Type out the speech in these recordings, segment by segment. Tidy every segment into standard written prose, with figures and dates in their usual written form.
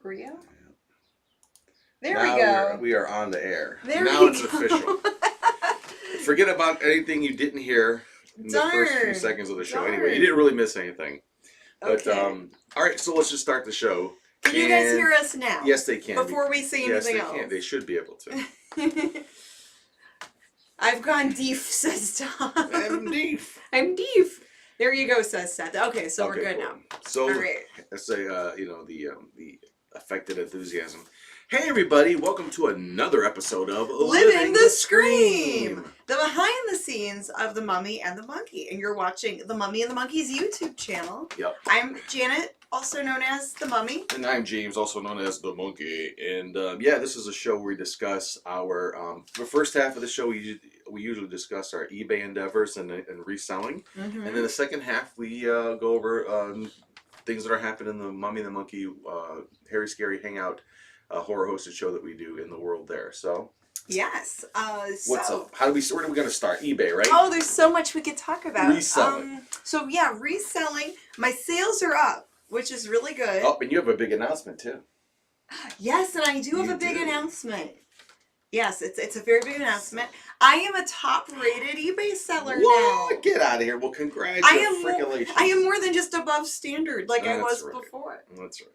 Real? There we go. We are on the air. There now we it's go. official. Forget about anything you didn't hear in the first few seconds of the show. Anyway, you didn't really miss anything. But, all right, so let's just start the show. Can you guys hear us now? Yes, they can. Before we say anything else. Yes, they can. They should be able to. I've gone deaf, says Tom. I'm deaf. I'm deaf. There you go, says Seth. Okay, so we're good now. So, all right. Let's say, the affected enthusiasm. Hey, everybody. Welcome to another episode of Living the Scream. The behind the scenes of the Mummy and the Monkey. And you're watching the Mummy and the Monkey's YouTube channel. Yep. I'm Janet, also known as the Mummy. And I'm James, also known as the Monkey. And this is a show where we discuss our, the first half of the show, we usually discuss our eBay endeavors and reselling. Mm-hmm. And then the second half, we go over things that are happening in the Mummy and the Monkey, Harry Scary Hangout, horror hosted show that we do in the world there. So yes. what's up? Where are we going to start? eBay, right? Oh, there's so much we could talk about. Reselling. Reselling. My sales are up, which is really good. Oh, and you have a big announcement too. Yes, and I do have a big announcement. Yes, it's a very big announcement. I am a top-rated eBay seller now. Get out of here. Well, congratulations. I am more than just above standard like I was before. That's right.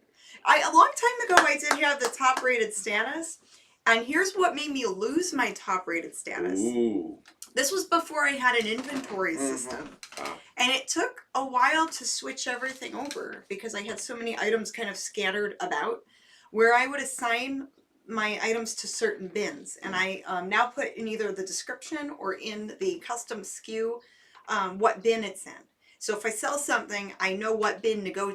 A long time ago, I did have the top-rated status, and here's what made me lose my top-rated status. Ooh. This was before I had an inventory system, and it took a while to switch everything over because I had so many items kind of scattered about, where I would assign my items to certain bins, and I now put in either the description or in the custom SKU what bin it's in. So if I sell something, I know what bin to go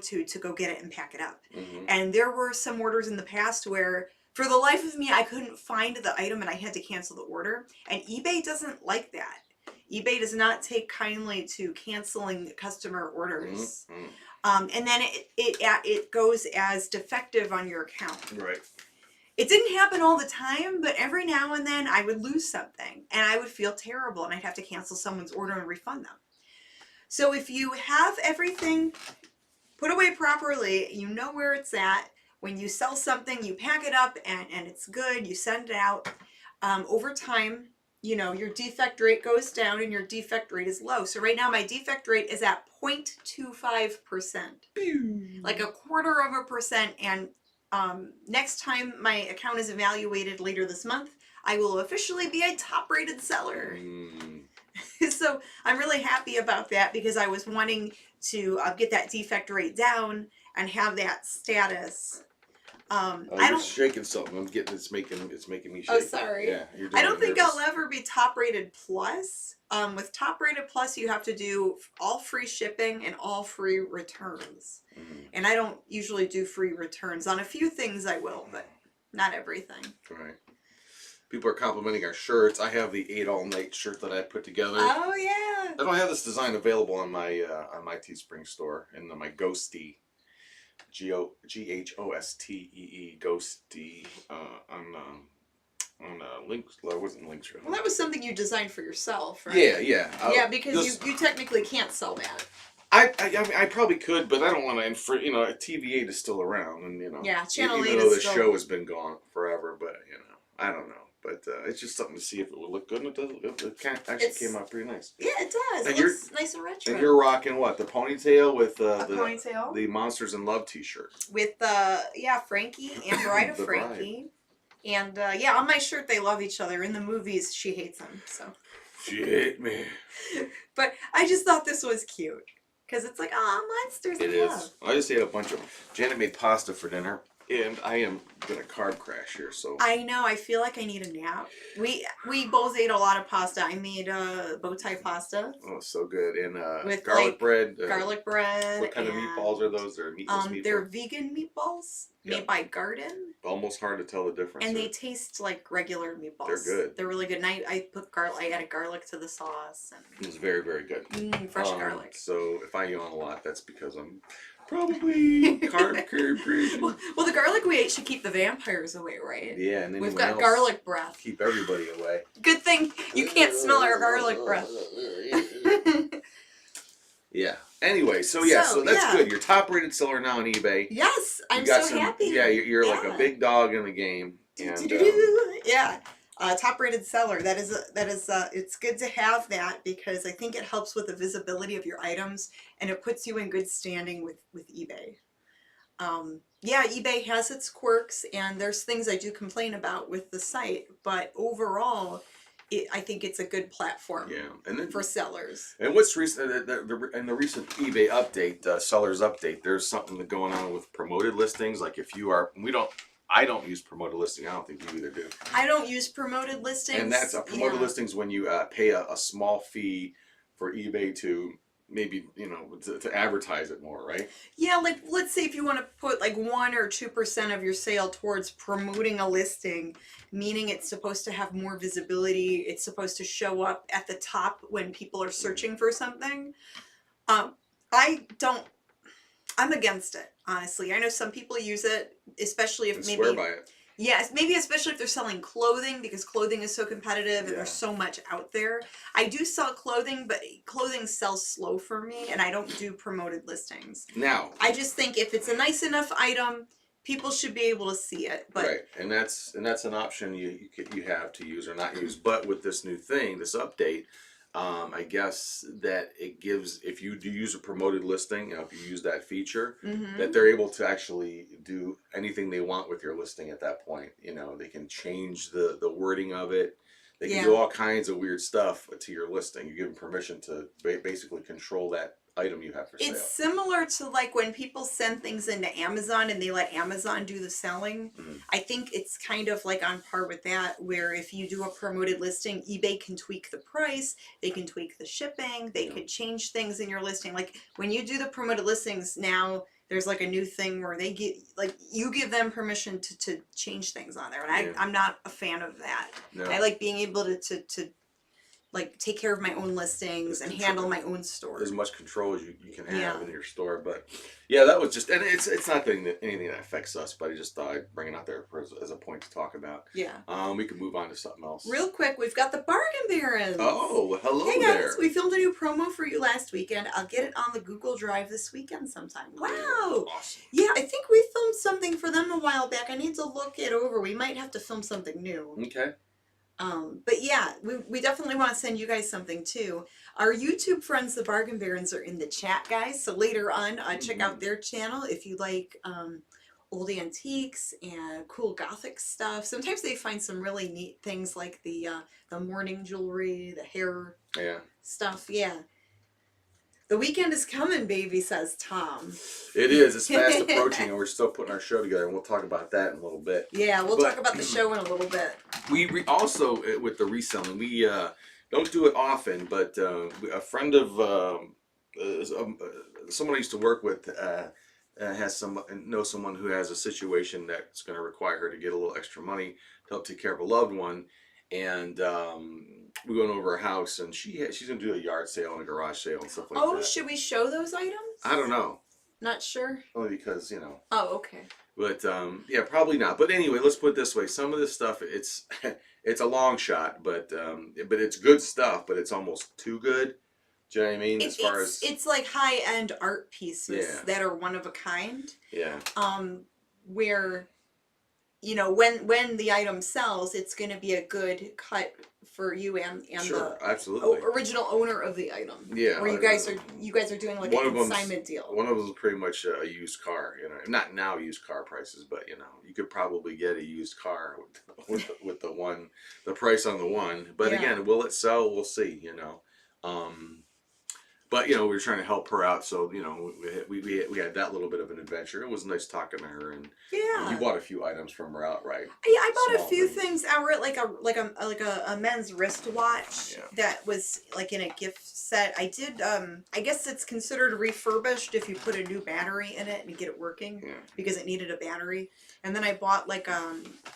get it and pack it up. Mm-hmm. And there were some orders in the past where, for the life of me, I couldn't find the item and I had to cancel the order. And eBay doesn't like that. eBay does not take kindly to canceling customer orders. Mm-hmm. And then it goes as defective on your account. Right. It didn't happen all the time, but every now and then I would lose something and I would feel terrible and I'd have to cancel someone's order and refund them. So if you have everything put away properly, you know where it's at. When you sell something, you pack it up and it's good. You send it out. Over time, your defect rate goes down and your defect rate is low. So right now my defect rate is at 0.25%. Like 0.25%. And next time my account is evaluated later this month, I will officially be a top-rated seller. So I'm really happy about that because I was wanting to get that defect rate down and have that status. You're shaking something. It's making me shake. Oh, sorry. Yeah, you're doing I don't think nervous. I'll ever be top-rated plus. With top-rated plus, you have to do all free shipping and all free returns. Mm-hmm. And I don't usually do free returns. On a few things I will, but not everything. Right. People are complimenting our shirts. I have the 8 All Night shirt that I put together. Oh, yeah. I don't have this design available on my Teespring store in my Ghostee. Ghostee Ghostee on links. Well, it wasn't links. Well, that was something you designed for yourself, right? Yeah. Because you technically can't sell that. I probably could, but I don't want to TVA is still around, and Yeah, Channel 8 even though the still... show has been gone forever, but I don't know. But it's just something to see if it would look good, and it came out pretty nice. Yeah, it does. It looks nice and retro. And you're rocking what? The ponytail with ponytail? The Monsters in Love t-shirt. With Frankie and Bride of Frankie. And on my shirt they love each other. In the movies she hates him. So she hate me. But I just thought this was cute. Because it's like, Monsters in Love. It is. I just ate a bunch of... Janet made pasta for dinner. And I am gonna carb crash here, so... I know, I feel like I need a nap. We both ate a lot of pasta. I made bow tie pasta. Oh, so good. And with garlic bread. Garlic bread. What kind of meatballs are those? They're meatless meatballs? They're vegan meatballs made by Garden. Almost hard to tell the difference. And they taste like regular meatballs. They're good. They're really good. And I added garlic to the sauce. And it was very, very good. Fresh garlic. So if I yawn a lot, that's because I'm... Probably carb carrier. Well, the garlic we ate should keep the vampires away, right? Yeah, and then we've got garlic breath. Keep everybody away. Good thing you can't smell our garlic breath. Yeah. Anyway, so that's yeah. good. Your top rated seller now on eBay. Yes, You I'm got so happy. Yeah, you're like a Yeah. big dog in the game. And Yeah. Top rated seller. It's good to have that because I think it helps with the visibility of your items and it puts you in good standing with eBay. Yeah, eBay has its quirks and there's things I do complain about with the site, but overall, I think it's a good platform and then, for sellers. And what's recent in the recent eBay update, sellers update, there's something going on with promoted listings. Like if you are, I don't use promoted listing. I don't think you either do. I don't use promoted listings. And that's a promoted listings when you pay a small fee for eBay to maybe to advertise it more, right? Yeah, like let's say if you want to put like 1 or 2% of your sale towards promoting a listing, meaning it's supposed to have more visibility, it's supposed to show up at the top when people are searching for something. I'm against it, honestly. I know some people use it, especially if maybe swear by it. Yes, maybe especially if they're selling clothing because clothing is so competitive and there's so much out there. I do sell clothing, but clothing sells slow for me and I don't do promoted listings. Now, I just think if it's a nice enough item, people should be able to see it. But right, and that's an option you have to use or not use. But with this new thing, this update, I guess that it gives, if you do use a promoted listing, if you use that feature, that they're able to actually do anything they want with your listing at that point. They can change the wording of it. They can do all kinds of weird stuff to your listing. You give them permission to basically control that item you have for sale. It's similar to like when people send things into Amazon and they let Amazon do the selling. I think it's kind of like on par with that, where if you do a promoted listing, eBay can tweak the price, they can tweak the shipping, they could change things in your listing. Like when you do the promoted listings now, there's like a new thing where they get like you give them permission to change things on there, and I'm not a fan of that. No. I like being able to like take care of my own listings and handle my own store. As much control as you can have in your store. But yeah, that was just, and it's not anything that affects us, but I just thought I'd bring it out there as a point to talk about. Yeah. We can move on to something else. Real quick, we've got the Bargain Barons. Oh, well, hello hey guys, there. we filmed a new promo for you last weekend. I'll get it on the Google Drive this weekend sometime. Wow. Awesome. Yeah, I think we filmed something for them a while back. I need to look it over. We might have to film something new. Okay. But yeah, we definitely want to send you guys something too. Our YouTube friends, the Bargain Barons, are in the chat, guys. So later on, check out their channel if you like old antiques and cool gothic stuff. Sometimes they find some really neat things like the morning jewelry, the hair stuff. Yeah. The weekend is coming, baby, says Tom. It is. It's fast approaching, and we're still putting our show together, and we'll talk about that in a little bit. Yeah, we'll talk about the show in a little bit. We also, with the reselling, we don't do it often, but a friend of someone I used to work with knows someone who has a situation that's going to require her to get a little extra money to help take care of a loved one, and we went over her house, and she's going to do a yard sale and a garage sale and stuff like that. Oh, should we show those items? I don't know. Not sure? Only because, Oh, okay. But, yeah, probably not. But anyway, let's put it this way. Some of this stuff, it's a long shot, but it's good stuff, but it's almost too good. Do you know what I mean? It's like high-end art pieces that are one of a kind. Yeah. Where, when the item sells, it's going to be a good cut for you and sure, the absolutely. Original owner of the item. Yeah. Where you guys are doing like a consignment deal. One of them is pretty much a used car. Not now used car prices, but you could probably get a used car with the price on the one. But again, will it sell? We'll see. But we were trying to help her out, so we had that little bit of an adventure. It was nice talking to her, and you bought a few items from her outright. Yeah, I bought a few things outright, like a men's wristwatch that was like in a gift set. I did. I guess it's considered refurbished if you put a new battery in it and get it working because it needed a battery. And then I bought like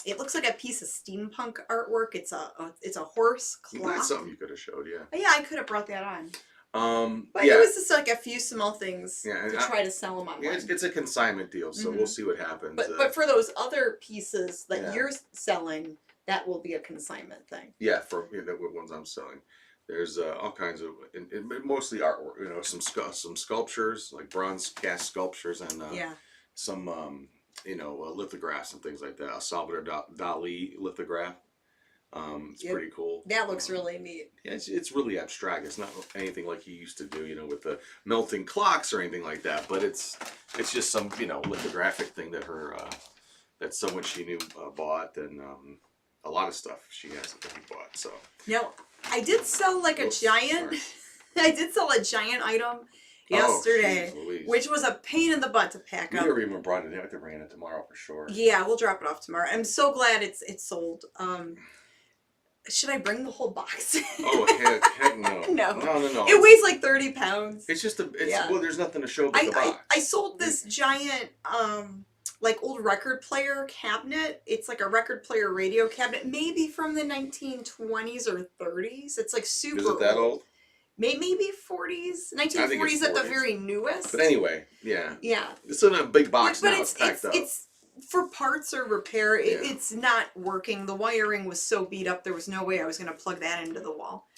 it looks like a piece of steampunk artwork. It's a horse clock. That's something you could have showed, Yeah, I could have brought that on. But it was just like a few small things to try to sell them online. Yeah, it's a consignment deal, so we'll see what happens. But for those other pieces that you're selling, that will be a consignment thing. Yeah, for the ones I'm selling. There's all kinds of, mostly artwork. You know, some sculptures, like bronze cast sculptures, and Yeah. some lithographs and things like that. A Salvador Dali lithograph. It's Yep. pretty cool. That looks really neat. Yeah, it's really abstract. It's not anything like he used to do, with the melting clocks or anything like that. But it's just some lithographic thing that that someone she knew bought, and a lot of stuff she has that he bought. So now I did sell like a giant. I did sell a giant item yesterday, which was a pain in the butt to pack up. We never even brought it in. I have to bring it tomorrow for sure. Yeah, we'll drop it off tomorrow. I'm so glad it's sold. Should I bring the whole box? Oh, heck no. No. It weighs like 30 pounds. It's just well, there's nothing to show but the box. I sold this giant, like old record player cabinet. It's like a record player radio cabinet, maybe from the 1920s or 30s. It's like super old. Is it that old? Maybe 40s. 1940s at the very newest. But anyway, yeah. Yeah. It's in a big box but now. It's packed up. It's for parts or repair. It's not working. The wiring was so beat up, there was no way I was going to plug that into the wall.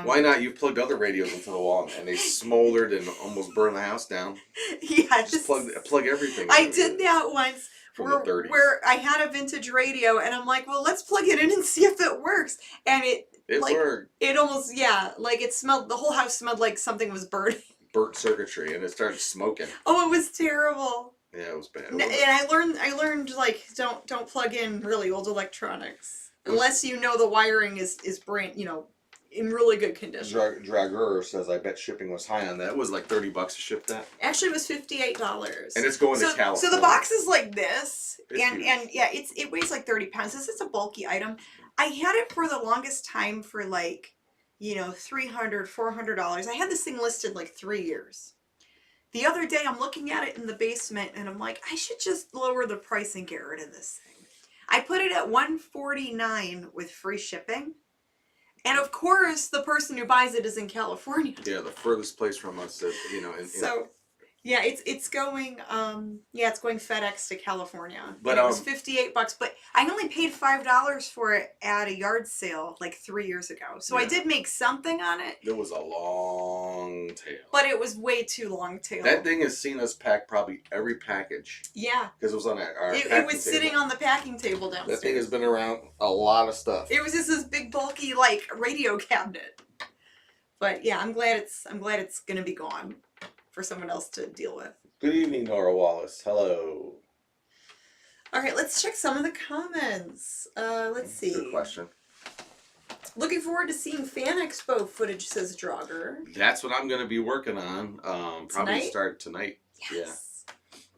Why not? You've plugged other radios into the wall and they smoldered and almost burned the house down. Yeah. Just plug everything. I did that once. From the 30s. Where I had a vintage radio and I'm like, well, let's plug it in and see if it works. And it worked. It almost, like it smelled, the whole house smelled like something was burning. Burnt circuitry, and it started smoking. Oh, it was terrible. Yeah, it was bad. And I learned like don't plug in really old electronics unless the wiring is in really good condition. Drager says, I bet shipping was high on that. It was like $30 to ship that. Actually, it was $58. And it's going to California. So the box is like this, and huge. it weighs like 30 pounds. This is a bulky item. I had it for the longest time for like, $300, $400. I had this thing listed like 3 years. The other day, I'm looking at it in the basement, and I'm like, I should just lower the price and get rid of this thing. I put it at $149 with free shipping. And of course, the person who buys it is in California. Yeah, the furthest place from us. Yeah, it's going it's going FedEx to California. But and it was $58, but I only paid $5 for it at a yard sale like 3 years ago. So I did make something on it. It was a long tail. But it was way too long tail. That thing has seen us pack probably every package. Yeah. Because it was on our it was sitting on the packing table downstairs. That thing has been around a lot of stuff. It was just this big bulky like radio cabinet. But yeah, I'm glad it's gonna be gone for someone else to deal with. Good evening, Nora Wallace. Hello. All right, let's check some of the comments. Let's see. Good question. Looking forward to seeing Fan Expo footage, says Drager. That's what I'm going to be working on. Probably start tonight. Yes.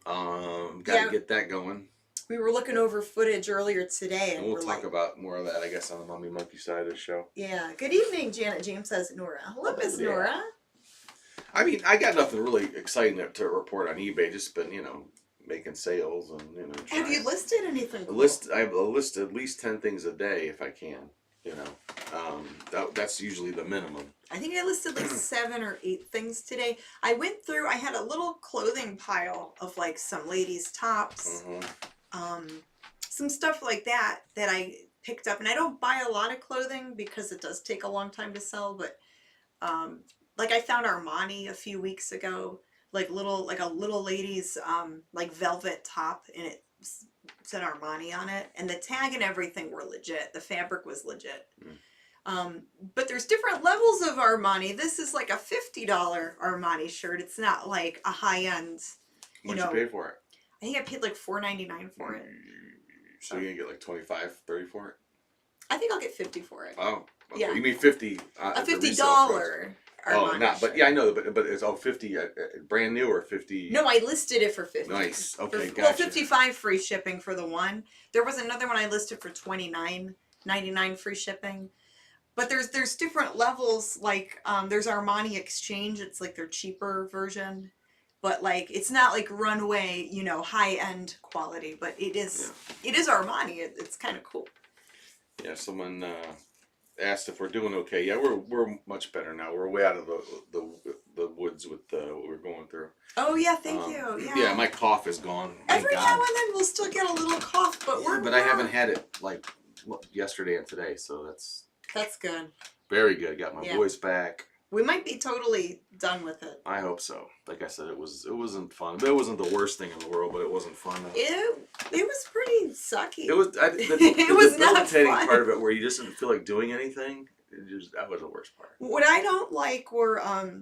Yeah. Got to get that going. We were looking over footage earlier today. And we'll talk about more of that, I guess, on the MummyAndMonkey side of the show. Yeah. Good evening, Janet James, says Nora. Hello, Miss Nora. I mean, I got nothing really exciting to report on eBay. Just been, making sales and Have you listed anything? Cool? I list at least 10 things a day if I can. That's usually the minimum. I think I listed like 7 or 8 things today. I went through. I had a little clothing pile of like some ladies' tops, some stuff like that I picked up. And I don't buy a lot of clothing because it does take a long time to sell, but. Like I found Armani a few weeks ago, like a little lady's like velvet top, and it said Armani on it, and the tag and everything were legit. The fabric was legit. But there's different levels of Armani. This is like a $50 Armani shirt. It's not like a high end. What'd you pay for it? I think I paid like $4.99 for it. So you're gonna get like $25, $30 for it? I think I'll get $50 for it. Oh, okay. Yeah. You mean $50? A $50. Armani but yeah, I know, but it's all 50 brand new or 50. No, I listed it for 50. Nice. Okay, gotcha. Well, 55 free shipping for the one. There was another one I listed for $29.99 free shipping. But there's different levels. Like there's Armani Exchange. It's like their cheaper version, but like it's not like runway, high end quality. But it is Armani. It's kind of cool. Yeah, someone asked if we're doing okay. Yeah, we're much better now. We're way out of the woods with what we're going through. Oh yeah, thank you. Yeah, my cough is gone. Every now and then we'll still get a little cough, but I haven't had it like yesterday and today, so that's good. Very good. Got my voice back. We might be totally done with it. I hope so. Like I said, it wasn't fun. It wasn't the worst thing in the world, but it wasn't fun. It was pretty sucky. It was. It was not debilitating fun. part of it where you just didn't feel like doing anything. That was the worst part. What I don't like were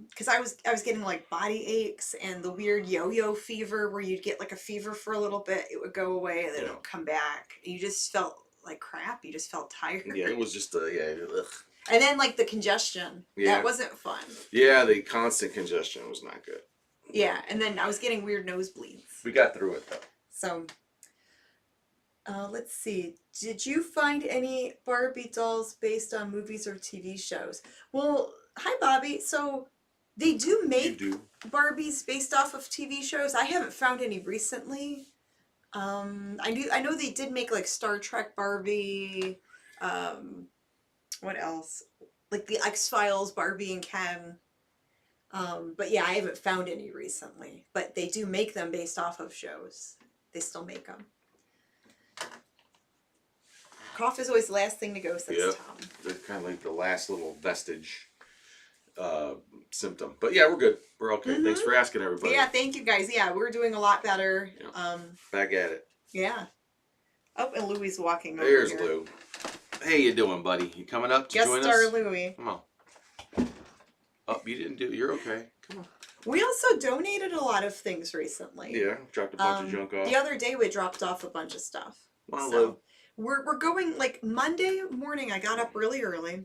because I was getting like body aches and the weird yo-yo fever where you'd get like a fever for a little bit, it would go away and then it would come back. You just felt like crap. You just felt tired. Yeah, it was just ugh. And then like the congestion. Yeah. That wasn't fun. Yeah, the constant congestion was not good. Yeah, and then I was getting weird nosebleeds. We got through it though. So, let's see. Did you find any Barbie dolls based on movies or TV shows? Well, hi Bobby. So they do make Barbies based off of TV shows. I haven't found any recently. I know they did make like Star Trek Barbie. What else? Like the X-Files Barbie and Ken. But yeah, I haven't found any recently. But they do make them based off of shows. They still make them. Cough is always the last thing to go, says Tom. They're kind of like the last little vestige symptom. But yeah, we're good. We're okay. Mm-hmm. Thanks for asking, everybody. Yeah, thank you guys. Yeah, we're doing a lot better. Yeah. Back at it. Yeah. Oh, and Louie's walking over There's here. Lou. Hey, you doing, buddy? You coming up to join us? Guest star Louie. Come on. Oh, you didn't do it. You're okay. Come on. We also donated a lot of things recently. Yeah, dropped a bunch of junk off. The other day we dropped off a bunch of stuff. Well, so we're going, like, Monday morning I got up really early.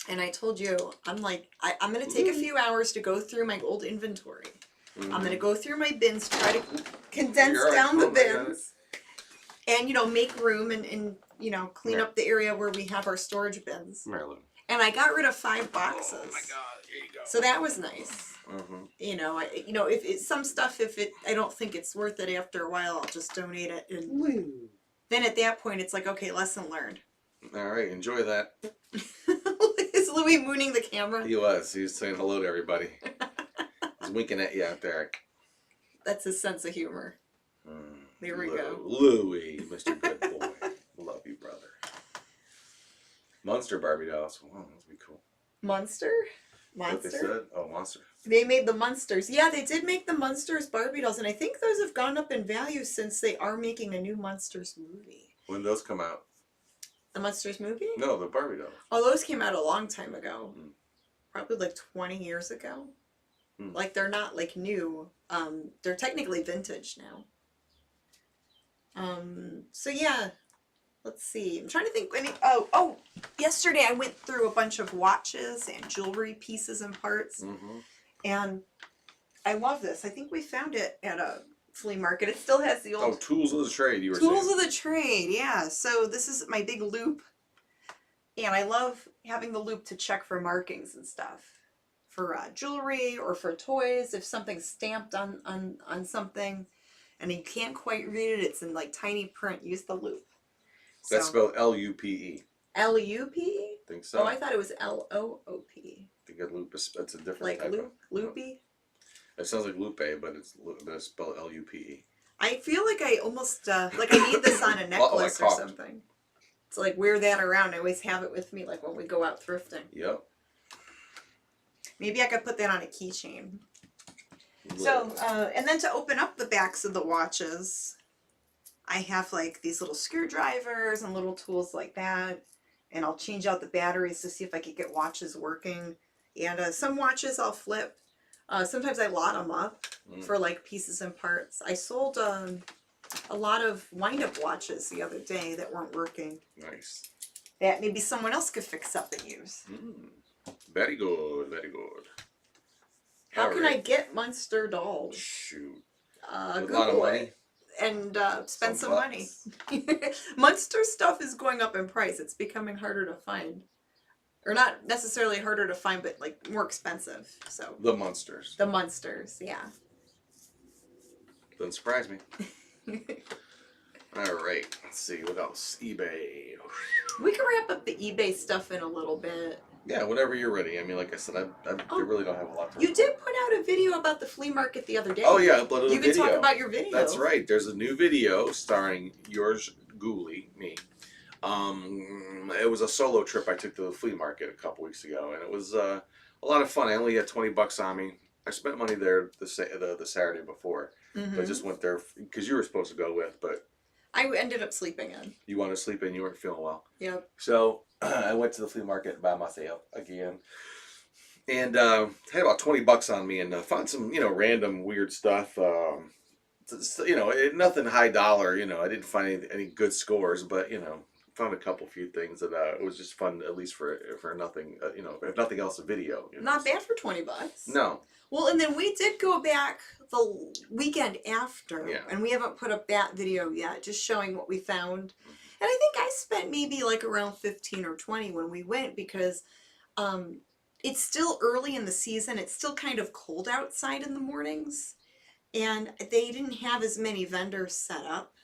And I told you, I'm like, I'm going to take a few hours to go through my old inventory. Mm-hmm. I'm going to go through my bins, try to condense down the bins. And, you know, make room and you know, clean up the area where we have our storage bins. Maryland. And I got rid of 5 boxes. Oh my God, there you go. So that was nice. Mm-hmm. You know, if it's some stuff, I don't think it's worth it after a while, I'll just donate it. And then at that point, it's like, okay, lesson learned. All right, enjoy that. Is Louis mooning the camera? He was. He was saying hello to everybody. He's winking at you out there. That's his sense of humor. There we go. Louie, Mr. Good Boy. Love you, brother. Monster Barbie dolls. Wow, that would be cool. Monster? What they said? Oh, Monster. They made the Munsters. Yeah, they did make the Munsters Barbie dolls, and I think those have gone up in value since they are making a new Munsters movie. When those come out? The Munsters movie? No, the Barbie dolls. Oh, those came out a long time ago. Probably like 20 years ago. Like, they're not like new. They're technically vintage now. So yeah. Let's see. I'm trying to think. Yesterday I went through a bunch of watches and jewelry pieces and parts. Mm-hmm. And I love this. I think we found it at a flea market. It still has the old... Oh, tools of the trade, you were saying. Tools of the trade, yeah. So this is my big loop. And I love having the loop to check for markings and stuff. For jewelry or for toys. If something's stamped on something and you can't quite read it, it's in like tiny print, use the loop. That's spelled L-U-P-E. L-U-P-E? I think so. Oh, I thought it was L-O-O-P. I think a loop is, that's a different like type loop, of... loopy? It sounds like lupe, but it's spelled L-U-P-E. I feel like I almost, like I need this on a necklace or something. To like wear that around. I always have it with me, like when we go out thrifting. Yep. Maybe I could put that on a keychain. So, and then to open up the backs of the watches, I have like these little screwdrivers and little tools like that. And I'll change out the batteries to see if I could get watches working. And some watches I'll flip. Sometimes I lot them up for like pieces and parts. I sold a lot of wind-up watches the other day that weren't working. Nice. That maybe someone else could fix up and use. Very good, very good. How can I get Munster dolls? Shoot. Google a lot of money. And spend some money. Munster stuff is going up in price. It's becoming harder to find. Or not necessarily harder to find, but like more expensive. So the Munsters. The Munsters, yeah. Doesn't surprise me. All right, let's see what else. eBay. We can wrap up the eBay stuff in a little bit. Yeah, whenever you're ready. I mean, like I said, I really don't have a lot to You did put out a video about the flea market the other day. Oh yeah, I uploaded a video. You can talk about your video. That's right. There's a new video starring yours, Ghoulie, me, It was a solo trip I took to the flea market a couple weeks ago, and it was a lot of fun. I only had $20 on me. I spent money there the Saturday before, but just went there because you were supposed to go with, but I ended up sleeping in. you wanted to sleep in. You weren't feeling well. Yep. So I went to the flea market by myself again, and had about $20 on me, and found some random weird stuff. Nothing high dollar. I didn't find any good scores, but found a few things that it was just fun, at least for nothing. If nothing else, a video. Not bad for $20. No. Well, and then we did go back the weekend after, Yeah. and we haven't put up that video yet, just showing what we found. And I think I spent maybe like around 15 or 20 when we went, because it's still early in the season. It's still kind of cold outside in the mornings, and they didn't have as many vendors set up.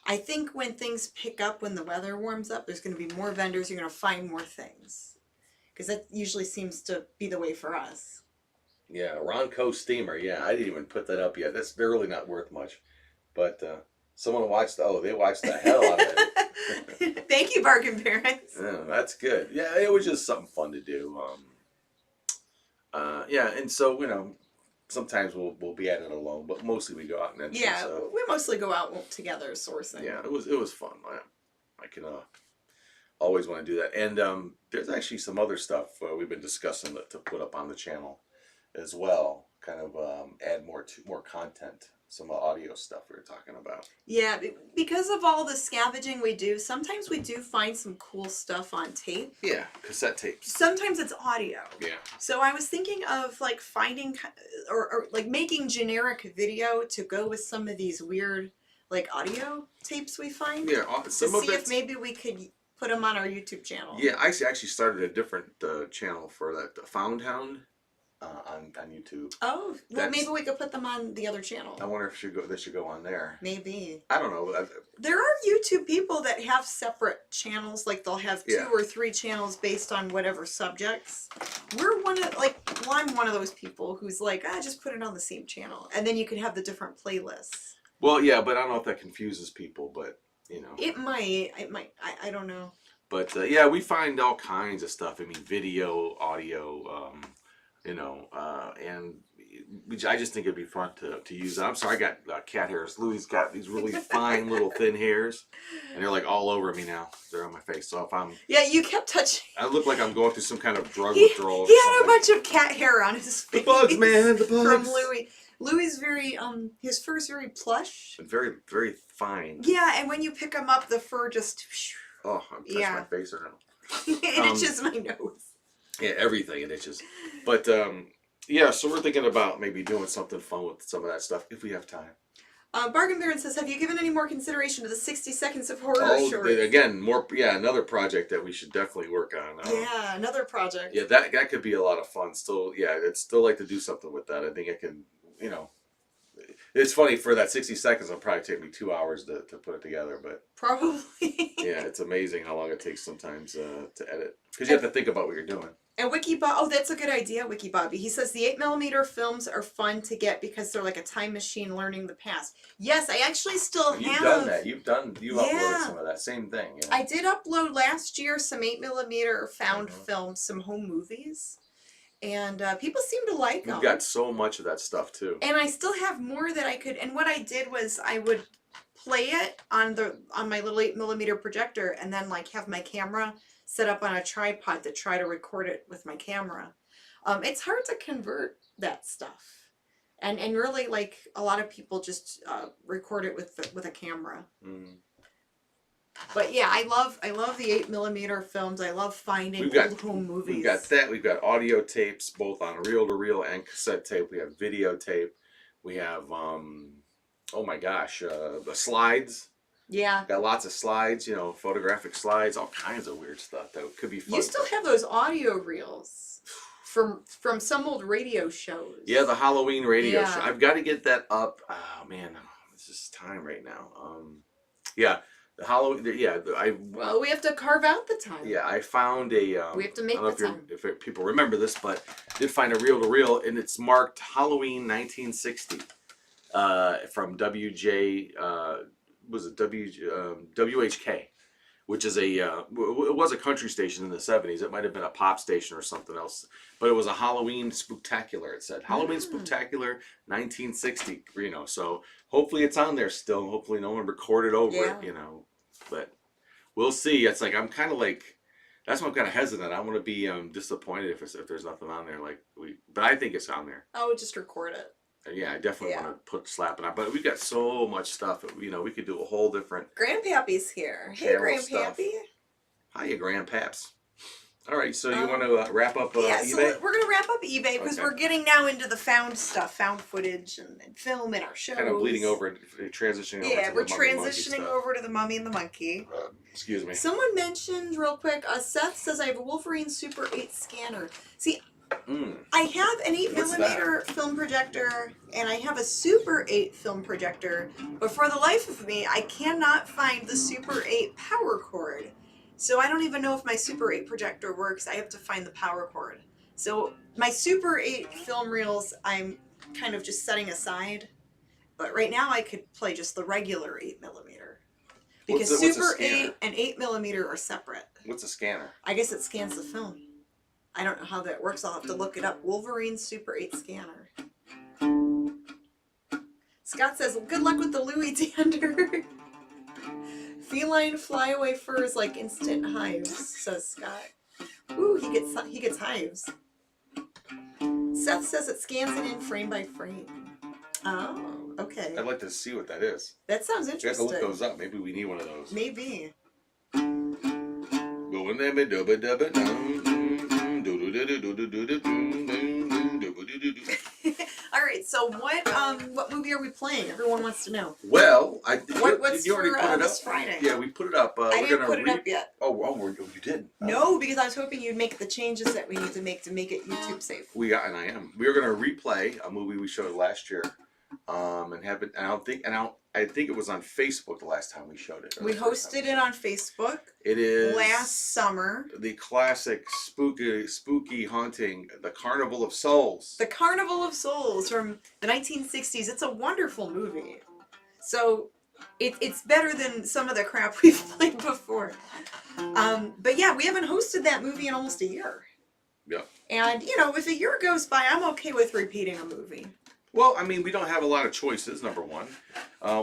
I think when things pick up, when the weather warms up, there's going to be more vendors. You're going to find more things, because that usually seems to be the way for us. Yeah, Ronco Steamer. Yeah, I didn't even put that up yet. They're really not worth much, but someone watched. They watched the hell out of it. Thank you, Bargain Parents. Yeah, that's good. Yeah, it was just something fun to do. Yeah, and so sometimes we'll be at it alone, but mostly we go out and enter. Yeah, so. we mostly go out together sourcing. Yeah, it was fun. I can always want to do that. And there's actually some other stuff we've been discussing to put up on the channel as well. Kind of add more content. Some audio stuff we were talking about. Yeah, because of all the scavenging we do, sometimes we do find some cool stuff on tape. Yeah, cassette tapes. Sometimes it's audio. Yeah. So I was thinking of like finding or like making generic video to go with some of these weird like audio tapes we find. Yeah, some of see it. If maybe we could put them on our YouTube channel. Yeah, I actually started a different channel for that, Found Hound. On YouTube. Oh, well, maybe we could put them on the other channel. I wonder if they should go on there. Maybe. I don't know. There are YouTube people that have separate channels, like they'll have 2 or 3 channels based on whatever subjects. I'm one of those people who's like, just put it on the same channel, and then you can have the different playlists. Well, yeah, but I don't know if that confuses people, but It might. I don't know. But yeah, we find all kinds of stuff. I mean, video, audio. And I just think it'd be fun to use. I'm sorry, I got cat hairs. Louie's got these really fine little thin hairs, and they're like all over me now. They're on my face. So if I'm you kept touching. I look like I'm going through some kind of drug withdrawal. He had a bunch of cat hair on his face. The bugs, man, the bugs. From Louie. Louie's very his fur's very plush. And very, very fine. Yeah, and when you pick him up, the fur just. Oh, I'm touching my face right now. It itches my nose. Yeah, everything it itches. But yeah, so we're thinking about maybe doing something fun with some of that stuff if we have time. Bargain Baron says, have you given any more consideration to the 60 Seconds of Horror short? Again, another project that we should definitely work on. Yeah, another project. Yeah, that could be a lot of fun. Still, yeah, I'd still like to do something with that. I think I can, it's funny, for that 60 seconds, it'll probably take me 2 hours to put it together, but. Probably. Yeah, it's amazing how long it takes sometimes to edit. Because you have to think about what you're doing. And that's a good idea, Wiki Bobby. He says the 8mm films are fun to get because they're like a time machine learning the past. Yes, I actually still have. You've done that. You've uploaded some of that same thing. Yeah. I did upload last year some 8mm found films, some home movies. And people seem to like them. We've got so much of that stuff too. And I still have more that I could. And what I did was I would play it on my little 8mm projector, and then like have my camera set up on a tripod to try to record it with my camera. It's hard to convert that stuff, and really like a lot of people just record it with a camera. Mm. But yeah, I love the 8mm films. I love finding old home movies. We've got that. We've got audio tapes, both on reel-to-reel and cassette tape. We have videotape. We have oh my gosh, the slides. Yeah. Got lots of slides, photographic slides, all kinds of weird stuff that could be fun. You still have those audio reels from some old radio shows. Yeah, the Halloween radio show. I've got to get that up. Oh man, it's just time right now. Yeah, the Halloween. Yeah, Well, we have to carve out the time. Yeah, I found a. We have to make the time. If people remember this, but I did find a reel-to-reel, and it's marked Halloween 1960 from WJ. Was it WHK, which is it was a country station in the 70s. It might have been a pop station or something else, but it was a Halloween spooktacular. It said Halloween spooktacular 1960. So hopefully it's on there still. Hopefully no one recorded over it. But we'll see. It's like I'm kind of like. That's why I'm kind of hesitant. I want to be disappointed if there's nothing on there. But I think it's on there. Oh, just record it. Yeah, I definitely want to slap it on. But we've got so much stuff. We could do a whole different. Grandpappy's here. Hey, Grandpappy. Hiya, Grandpaps. All right, so you want to wrap up eBay? So we're going to wrap up eBay because we're getting now into the found stuff, found footage and film in our shows. Kind of bleeding over, transitioning over. Yeah, we're transitioning over to the Mummy and the Monkey. Excuse me. Someone mentioned real quick, Seth says I have a Wolverine Super 8 scanner. See, I have an 8mm film projector and I have a Super 8 film projector, but for the life of me, I cannot find the Super 8 power cord. So I don't even know if my Super 8 projector works. I have to find the power cord. So my Super 8 film reels, I'm kind of just setting aside. But right now I could play just the regular 8mm. Because Super 8 and 8mm are separate. What's a scanner? I guess it scans the film. I don't know how that works. I'll have to look it up. Wolverine Super 8 scanner. Scott says, good luck with the Louis Dander. Feline flyaway furs like instant hives, says Scott. Ooh, he gets hives. Seth says it scans it in frame by frame. Oh, okay. I'd like to see what that is. That sounds interesting. You have to look those up. Maybe we need one of those. Maybe. All right, so what movie are we playing? Everyone wants to know. Well, what's you already for put it this up? Friday? Yeah, we put it up. I didn't put it up yet. Oh, you did? No, because I was hoping you'd make the changes that we need to make it YouTube safe. We are going to replay a movie we showed last year, and have it. I think it was on Facebook the last time we showed it. We hosted it on Facebook. It is last summer. The classic spooky haunting, The Carnival of Souls. The Carnival of Souls from the 1960s. It's a wonderful movie. So it's better than some of the crap we've played before. But yeah, we haven't hosted that movie in almost a year. Yeah. And if a year goes by, I'm okay with repeating a movie. Well, I mean, we don't have a lot of choices, number one.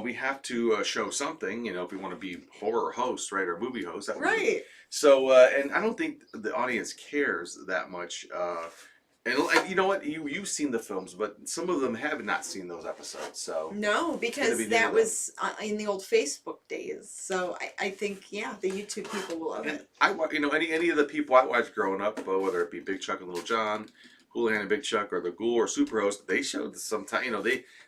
We have to show something, if we want to be horror hosts, right, or movie hosts. Right. So, and I don't think the audience cares that much. And you know what? You've seen the films, but some of them have not seen those episodes. So no, because that was in the old Facebook days. So I think, the YouTube people will love it. Any of the people I watched growing up, whether it be Big Chuck and Little John, Houlihan and Big Chuck, or The Ghoul or Superhost, they showed sometimes,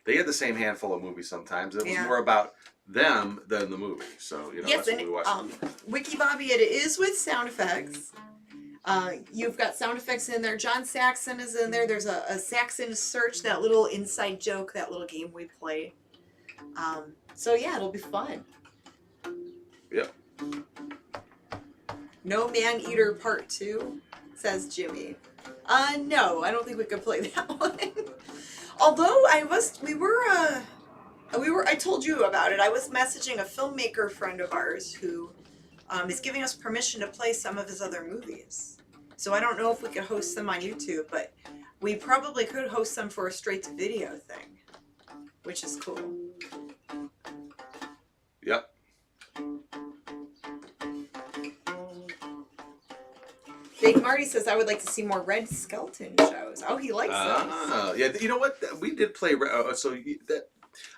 they had the same handful of movies sometimes. It was more about them than the movie. So, yes, that's what we watched. Wiki Bobby, it is with sound effects. You've got sound effects in there. John Saxon is in there. There's a Saxon search, that little inside joke, that little game we play. So yeah, it'll be fun. Yep. No Man Eater Part 2, says Jimmy. No, I don't think we could play that one. Although I told you about it. I was messaging a filmmaker friend of ours who is giving us permission to play some of his other movies. So I don't know if we could host them on YouTube, but we probably could host them for a straight-to-video thing, which is cool. Yep. Big Marty says, I would like to see more Red Skelton shows. Oh, he likes those. Yeah, you know what? We did play...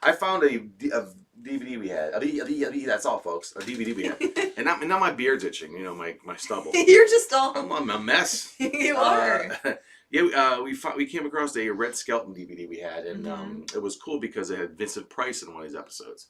I found a DVD we had. That's all, folks. A DVD we had. And now my beard's itching, my stubble. You're just all... I'm a mess. You are. We came across a Red Skelton DVD we had, and it was cool because it had Vincent Price in one of these episodes.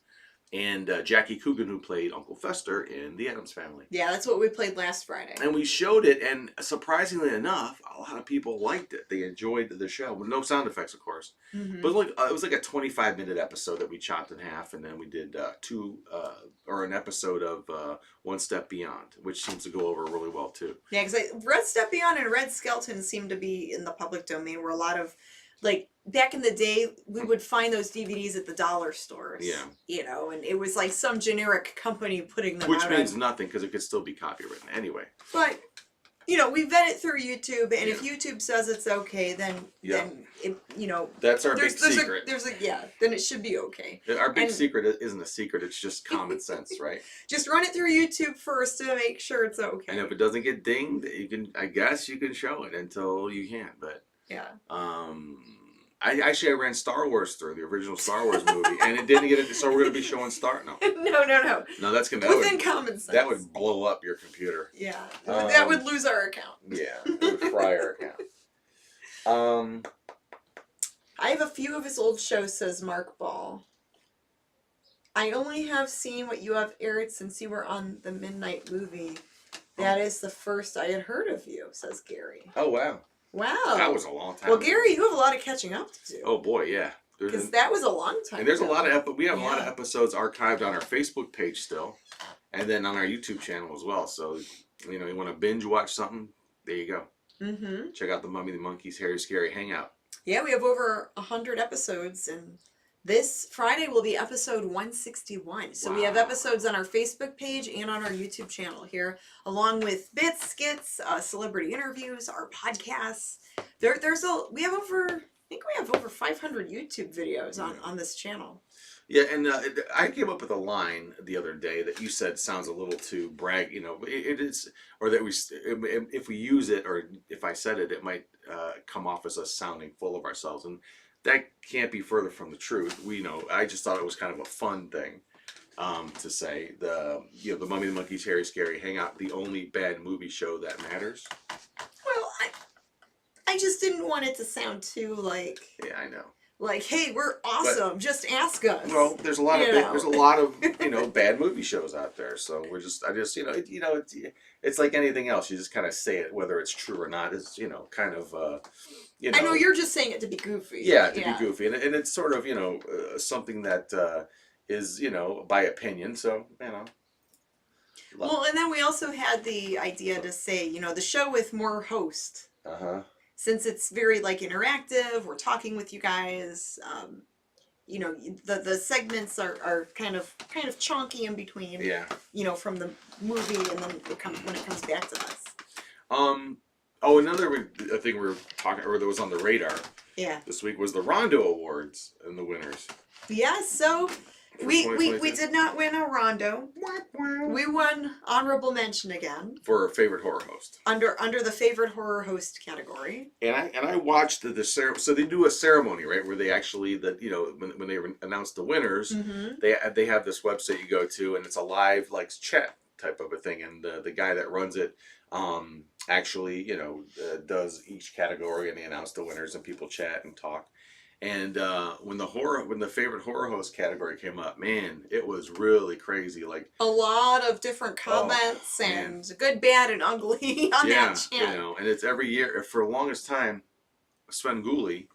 And Jackie Coogan, who played Uncle Fester in The Addams Family. Yeah, that's what we played last Friday. And we showed it, and surprisingly enough, a lot of people liked it. They enjoyed the show, with no sound effects, of course. Mm-hmm. But it was like a 25-minute episode that we chopped in half, and then we did an episode of One Step Beyond, which seems to go over really well, too. Yeah, because Red Step Beyond and Red Skelton seem to be in the public domain, where a lot of like back in the day, we would find those DVDs at the dollar stores. Yeah. You know, and it was like some generic company putting them Which out. means nothing because it could still be copywritten anyway. But, you know, we vet it through YouTube, and if YouTube says it's okay, then it, you know, that's our big secret. Then it should be okay. Our big secret isn't a secret; it's just common sense, right? Just run it through YouTube first to make sure it's okay. And if it doesn't get dinged, I guess you can show it until you can't. But yeah. I ran Star Wars through the original Star Wars movie, and it didn't get it. So we're gonna be showing No, that's gonna within common sense. That would blow up your computer. Yeah, that would lose our account. Yeah, it would fry our account. I have a few of his old shows, says Mark Ball. I only have seen what you have aired since you were on the Midnight Movie. That is the first I had heard of you, says Gary. Oh wow. Wow. That was a long time Well, ago. Gary, you have a lot of catching up to do. Oh, boy, yeah. Because that was a long time And there's ago. a lot of we have a lot of episodes archived on our Facebook page still. And then on our YouTube channel as well. So, you know, you want to binge watch something, there you go. Mm-hmm. Check out the Mummy and the Monkey's Harry Scary Hangout. Yeah, we have over 100 episodes, and this Friday will be episode 161. So we have episodes on our Facebook page and on our YouTube channel here, along with bits, skits, celebrity interviews, our podcasts. We have over 500 YouTube videos on this channel. Yeah, and I came up with a line the other day that you said sounds a little too brag. You know, it is, or that if we use it, or if I said it, it might come off as us sounding full of ourselves, and that can't be further from the truth. I just thought it was kind of a fun thing to say. The Mummy and the Monkey's Harry Scary Hangout, the only bad movie show that matters. Well, I just didn't want it to sound too like. Yeah, I know. Like, hey, we're awesome. Just ask us. Well, there's a lot of bad movie shows out there. So it's like anything else. You just kind of say it, whether it's true or not. It's kind of. I know you're just saying it to be goofy. Yeah, to be goofy, and it's sort of something that is by opinion. So Well, and then we also had the idea to say the show with more hosts. Since it's very interactive, we're talking with you guys. The segments are kind of chunky in between. Yeah. From the movie, and then when it comes back to us. Another thing we were talking, or that was on the radar. Yeah. This week was the Rondo Awards and the winners. Yeah. So we did not win a Rondo. We won honorable mention again for favorite horror host under the favorite horror host category. And I watched the ceremony. So they do a ceremony, right, where they actually when they announce the winners, they have this website you go to, and it's a live chat type of a thing, and the guy that runs it actually does each category, and they announce the winners, and people chat and talk. And when the favorite horror host category came up, man, it was really crazy. Like a lot of different comments and good, bad, and ugly on that chat. And it's every year for the longest time. Sven Gulli,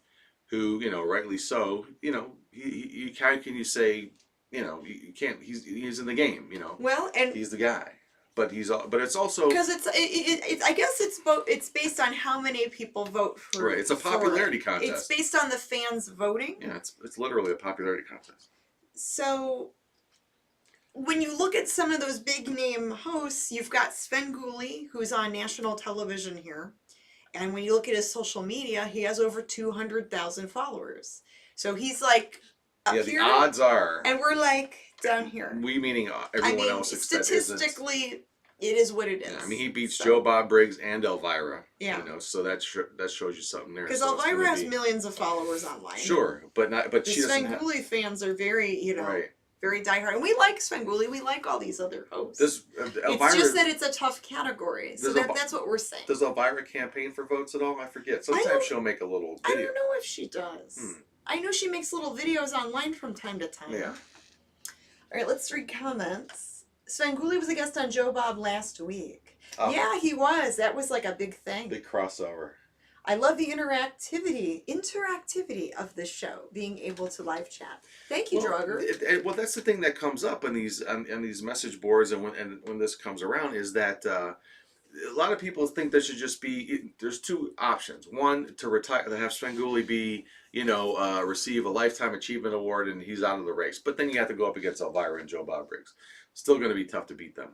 who rightly so, he how can you say you can't? He's in the game, Well, and he's the guy. But it's also because I guess it's based on how many people vote for. Right, it's a popularity contest. It's based on the fans voting. Yeah, it's literally a popularity contest. So when you look at some of those big name hosts, you've got Sven Gulli, who's on national television here, and when you look at his social media, he has over 200,000 followers. So he's like up here, the odds are, and we're down here. We meaning everyone else. Statistically, it is what it is. Yeah, he beats Joe Bob Briggs and Elvira. Yeah. So that shows you something there. Because Elvira has millions of followers online. Sure, but she doesn't. Sven Gulli fans are very very diehard, and we like Sven Gulli. We like all these other hosts. Elvira, it's just that it's a tough category. So that's what we're saying. Does Elvira campaign for votes at all? I forget. Sometimes she'll make a little video. I don't know if she does. I know she makes little videos online from time to time. Yeah. All right, let's read comments. Sven Gulli was a guest on Joe Bob last week. Oh. Yeah, he was. That was a big thing. Big crossover. I love the interactivity of this show, being able to live chat. Thank you, Draugr. Well, that's the thing that comes up on these message boards, and when this comes around, is that a lot of people think there should just be. There's two options. One, to retire, to have Svengoolie be, receive a lifetime achievement award, and he's out of the race. But then you have to go up against Elvira and Joe Bob Briggs. Still going to be tough to beat them.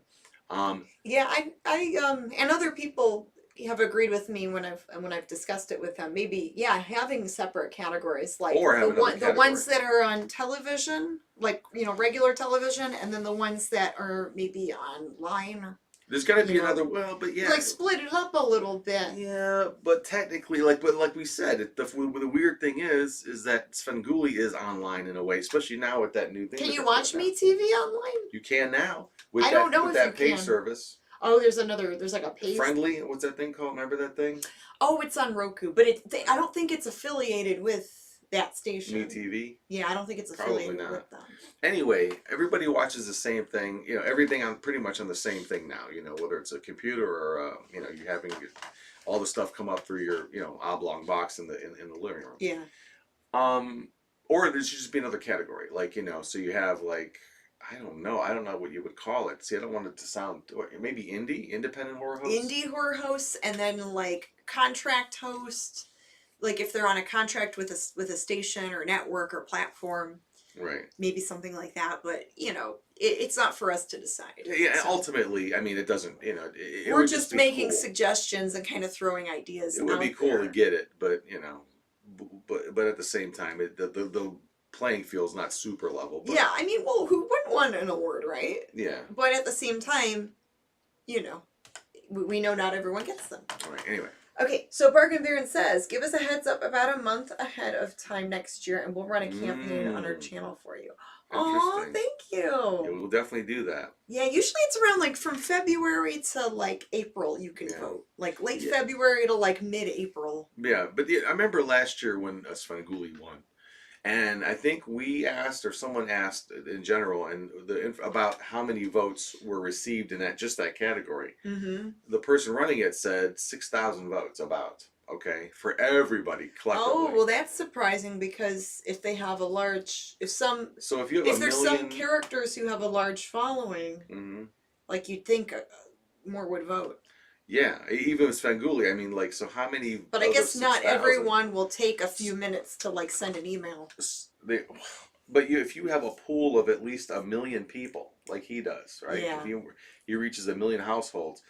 Yeah, I and other people have agreed with me when I've discussed it with them. Maybe, yeah, having separate categories, like Or have another the ones category. that are on television, like regular television, and then the ones that are maybe online. There's got to be You know, another. Well, but yeah. Like split it up a little bit. Yeah, but technically, like we said, the weird thing is that Svengoolie is online in a way, especially now with that new thing. Can that you they're watch putting out. Me TV online? You can now with I don't know if that you pay can. service. Oh, there's like a page. Friendly, what's that thing called? Remember that thing? Oh, it's on Roku, but I don't think it's affiliated with that station. Me TV. Yeah, I don't think it's Probably affiliated not. with them. Anyway, everybody watches the same thing. Everything on pretty much on the same thing now. Whether it's a computer or you having all the stuff come up through your oblong box in the living room. Yeah. Or there should just be another category, so you have I don't know what you would call it. See, I don't want it to sound maybe independent horror host. Indie horror hosts, and then contract host, if they're on a contract with a station or network or platform. Right. Maybe something like that, but it's not for us to decide. Yeah. So. Ultimately, I mean, it doesn't. We're just making cool. suggestions and kind of throwing ideas. It would be cool to get it, but but at the same time, the playing field's not super level. But, yeah, I mean, well, who wouldn't want an award, right? Yeah. But at the same time, we know not everyone gets them. All right. Anyway. Okay, so Bargain Baron says, give us a heads up about a month ahead of time next year, and we'll run a campaign on our channel for you. Oh, thank you. Yeah, we'll definitely do that. Yeah, usually it's around from February to April you can vote. Late February to mid-April. Yeah, but I remember last year when Svengoolie won. And I think we asked, or someone asked in general, and about how many votes were received in that category. Mm-hmm. The person running it said 6,000 votes, for everybody collectively. Oh, well, that's surprising because if they have a large, if there's some characters who have a large following, mm-hmm. You'd think more would vote. Yeah, even with Svengoolie, I mean, so how many? But I guess not everyone will take a few minutes to send an email. But if you have a pool of at least 1 million people, like he does, right? Yeah. If he reaches 1 million households,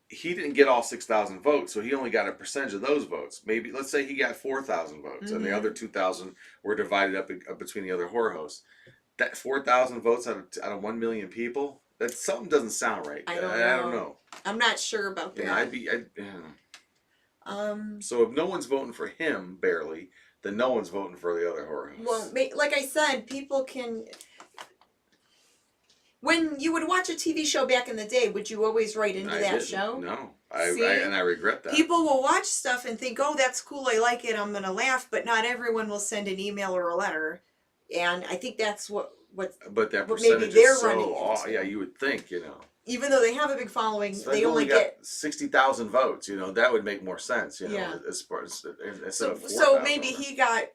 he didn't get all 6,000 votes, so he only got a percentage of those votes. Maybe let's say he got 4,000 votes, and the other 2,000 were divided up between the other horror hosts. That 4,000 votes out of 1 million people. That something doesn't sound right. I don't know. I'm not sure about that. So if no one's voting for him, barely, then no one's voting for the other horror hosts. Well, like I said, people can. When you would watch a TV show back in the day, would you always write into that show? No, I regret that. People will watch stuff and think, "Oh, that's cool. I like it. I'm gonna laugh." But not everyone will send an email or a letter, and I think that's what. But that percentage is so yeah, you would think, Even though they have a big following, they only get 60,000 votes. That would make more sense. Yeah. As far as so maybe he got.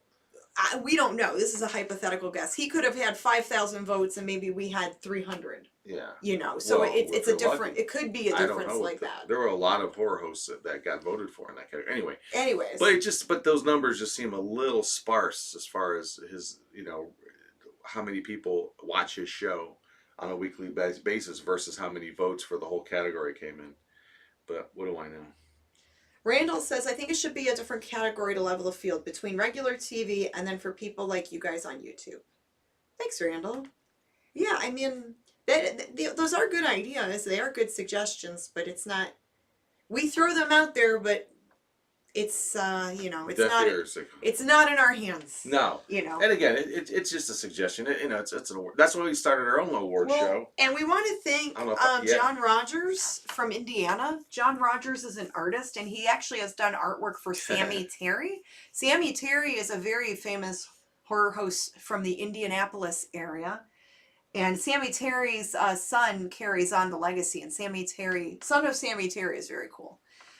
We don't know. This is a hypothetical guess. He could have had 5,000 votes, and maybe we had 300. Yeah. So it's a different. Lucky. It could be a difference like that. There were a lot of horror hosts that got voted for in that category. Anyways. But those numbers just seem a little sparse as far as his how many people watch his show on a weekly basis versus how many votes for the whole category came in. But what do I know? Randall says, I think it should be a different category to level the field between regular TV and then for people like you guys on YouTube. Thanks, Randall. Yeah, I mean, those are good ideas. They are good suggestions, but it's not... We throw them out there, but it's, it's not in our hands. No. And again, it's just a suggestion. It's an award. That's why we started our own award show. And we want to thank John Rogers from Indiana. John Rogers is an artist, and he actually has done artwork for Sammy Terry. Sammy Terry is a very famous horror host from the Indianapolis area. And Sammy Terry's son carries on the legacy, and son of Sammy Terry is very cool.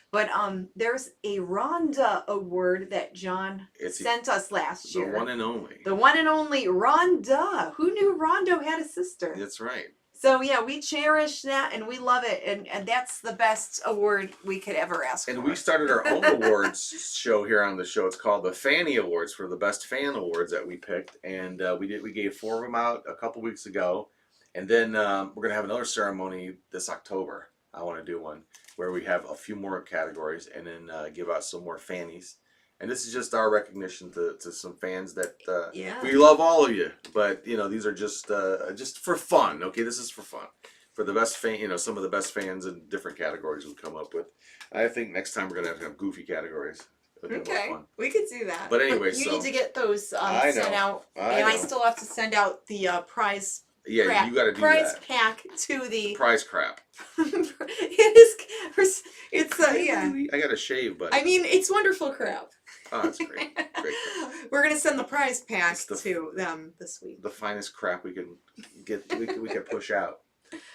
But there's a Rhonda award that John sent us last year. The one and only. The one and only Rhonda. Who knew Rhonda had a sister? That's right. So yeah, we cherish that and we love it, and that's the best award we could ever ask And for. we started our own awards show here on the show. It's called the Fanny Awards for the best fan awards that we picked, and we gave 4 of them out a couple weeks ago, and then we're gonna have another ceremony this October. I want to do one where we have a few more categories, and then give out some more fannies. And this is just our recognition to some fans that we love all of you, but these are just for fun. Okay, this is for fun. For the best fan, some of the best fans in different categories we'll come up with. I think next time we're gonna have goofy categories. Okay, we could do that. But anyway, you need to get those sent out, I still have to send out the prize. Yeah, crap, you got to do prize that. pack to the prize crap. It's yeah. I got to shave, but I mean, it's wonderful crap. Oh, that's great. Great crap. We're gonna send the prize pack to them this week. The finest crap we can get. We can push out.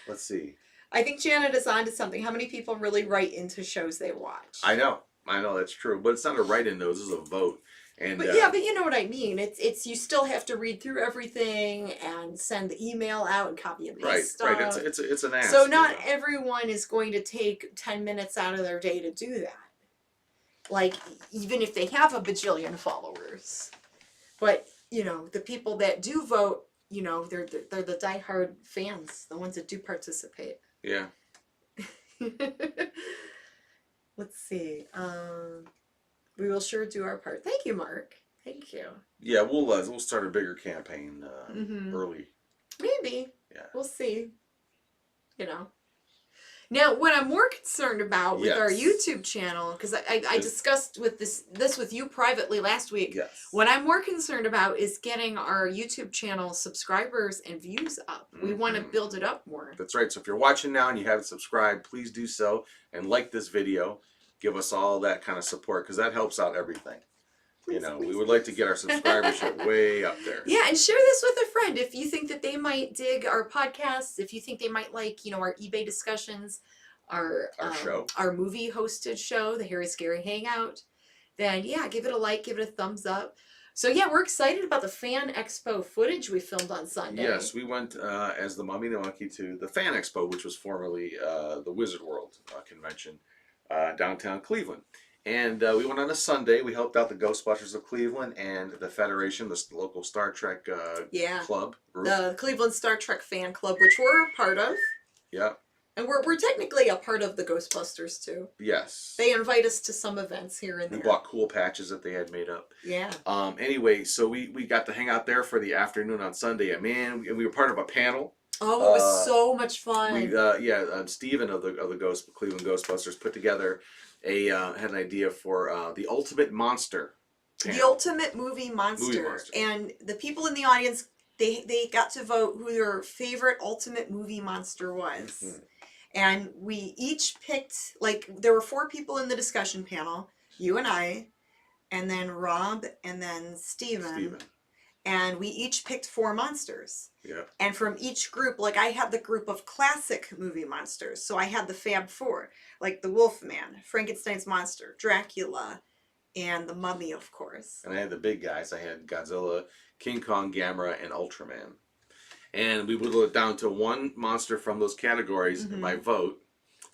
Let's see. I think Janet is onto something. How many people really write into shows they watch? I know that's true, but it's not a write-in though. This is a vote. And, but yeah, but you know what I mean. It's you still have to read through everything and send the email out and copy and paste stuff. Right. It's an ask. So not everyone is going to take 10 minutes out of their day to do that. Like even if they have a bajillion followers, but the people that do vote, they're the diehard fans, the ones that do participate. Yeah. Let's see. We will sure do our part. Thank you, Mark. Thank you. Yeah, we'll start a bigger campaign early. Maybe. Yeah. We'll see. Now, what I'm more concerned about with our YouTube channel, because I discussed with this with you privately last week. Yes. What I'm more concerned about is getting our YouTube channel subscribers and views up. We want to build it up more. That's right. So if you're watching now and you haven't subscribed, please do so and like this video. Give us all that kind of support because that helps out everything. Please. We would like to get our subscribership way up there. Yeah, and share this with a friend if you think that they might dig our podcasts, if you think they might like, our eBay discussions, our show, our movie hosted show, the Harry Scary Hangout, then yeah, give it a like, give it a thumbs up. So yeah, we're excited about the Fan Expo footage we filmed on Sunday. Yes, we went as the Mummy and the Monkey to the Fan Expo, which was formerly the Wizard World convention downtown Cleveland. And we went on a Sunday. We helped out the Ghostbusters of Cleveland and the Federation, the local Star Trek club group. The Cleveland Star Trek fan club, which we're a part of. Yeah. And we're technically a part of the Ghostbusters too. Yes. They invite us to some events here and there. We bought cool patches that they had made up. Yeah. Anyway, so we got to hang out there for the afternoon on Sunday. And man, we were part of a panel. Oh, it was so much fun. Steven of the Cleveland Ghostbusters put together had an idea for the Ultimate Monster panel. The Ultimate Movie Monster. And the people in the audience, they got to vote who their favorite Ultimate Movie Monster was. Mm-hmm. And we each picked, there were 4 people in the discussion panel, you and I, and then Rob, and then Steven. And we each picked 4 monsters. Yeah. And from each group, I had the group of classic movie monsters. So I had the Fab 4, like the Wolfman, Frankenstein's monster, Dracula, and the Mummy, of course. And I had the big guys. I had Godzilla, King Kong, Gamera, and Ultraman. And we whittled it down to 1 monster from those categories by vote.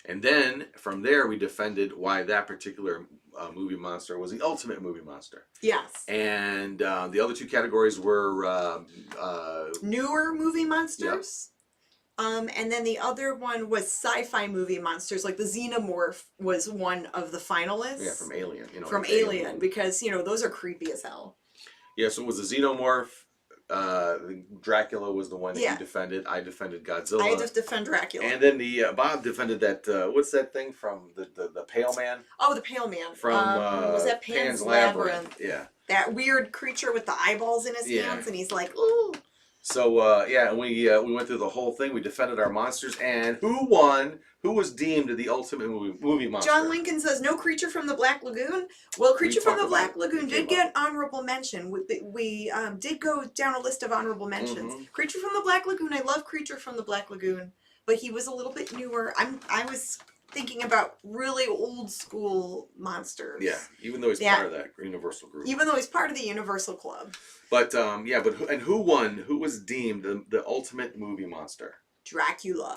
And then from there, we defended why that particular movie monster was the ultimate movie monster. Yes. And the other 2 categories were newer movie monsters. Yep. And then the other one was sci-fi movie monsters, like the Xenomorph was one of the finalists. Yeah, from Alien. From Alien, because those are creepy as hell. Yeah, so it was the Xenomorph. Dracula was the one that you defended. I defended Godzilla. I just defend Dracula. And then Bob defended that. What's that thing from the Pale Man? Oh, the Pale Man. From was that Pan's Labyrinth? Yeah. That weird creature with the eyeballs in his hands, and he's like, ooh. So we went through the whole thing. We defended our monsters, and who won? Who was deemed the ultimate movie monster? John Lincoln says no Creature from the Black Lagoon. Well, Creature from the Black Lagoon did get honorable mention. We did go down a list of honorable mentions. Mm-hmm. Creature from the Black Lagoon. I love Creature from the Black Lagoon, but he was a little bit newer. I was thinking about really old school monsters. Yeah, even though he's part of that Universal group. Even though he's part of the Universal Club. But who won? Who was deemed the ultimate movie monster? Dracula.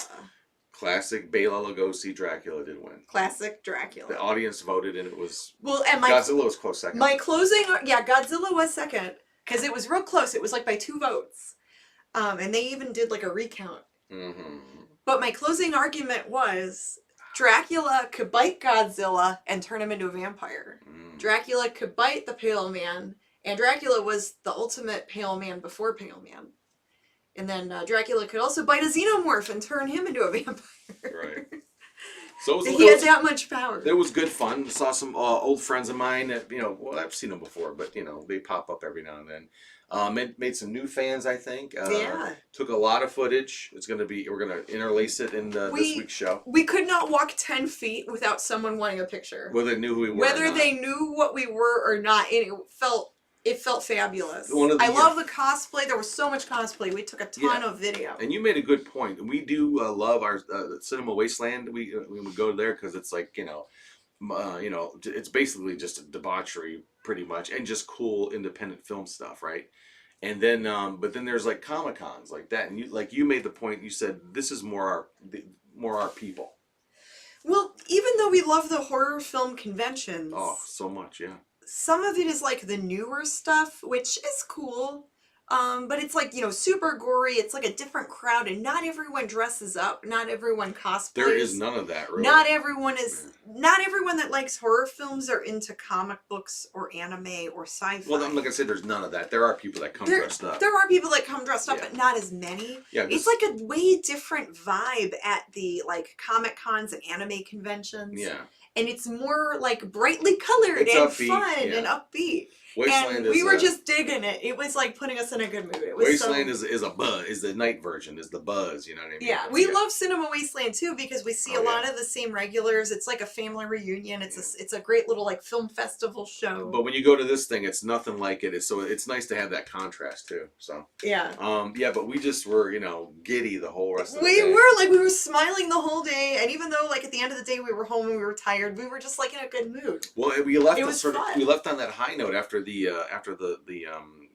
Classic Bela Lugosi Dracula did win. Classic Dracula. The audience voted, and it was and Godzilla was close second. My closing, Godzilla was second because it was real close. It was like by 2 votes, and they even did like a recount. Mm-hmm. But my closing argument was Dracula could bite Godzilla and turn him into a vampire. Dracula could bite the Pale Man, and Dracula was the ultimate Pale Man before Pale Man. And then Dracula could also bite a xenomorph and turn him into a vampire. Right. So he had that much power. It was good fun. Saw some old friends of mine that, I've seen them before, but, they pop up every now and then. Made some new fans, I think. Yeah. Took a lot of footage. We're going to interlace it in this week's show. We could not walk 10 feet without someone wanting a picture. Whether they knew who we were Whether they knew what we were or not. And it felt fabulous. I love the cosplay. There was so much cosplay. We took a ton of video. And you made a good point. We do love our Cinema Wasteland. We go there because it's like, it's basically just a debauchery pretty much, and just cool independent film stuff, right? And then, but then there's like Comic Cons like that, and you made the point. You said this is more our people. Well, even though we love the horror film conventions, so much, yeah. Some of it is like the newer stuff, which is cool. But it's like, super gory. It's like a different crowd, and not everyone dresses up. Not everyone cosplays. There is none of that, really. Not everyone that likes horror films are into comic books or anime or sci-fi. Well, I'm not gonna say there's none of that. There are people that come dressed up. There are people that come dressed up, but not as many. Yeah, it's like a way different vibe at the like Comic Cons and anime conventions. Yeah. And it's more like brightly colored and upbeat, fun and upbeat. Wasteland and we were just digging it. It was like putting us in a good mood. It was Wasteland is a buzz, is the night version, is the buzz, you know what I mean? Yeah, we love Cinema Wasteland too because we see a lot of the same regulars. It's like a family reunion. It's a great little like film festival show. But when you go to this thing, it's nothing like it. So it's nice to have that contrast too. So but we just were giddy the whole rest of the day. We were smiling the whole day, and even though like at the end of the day we were home and we were tired, we were just like in a good mood. Well, we left we left on that high note after the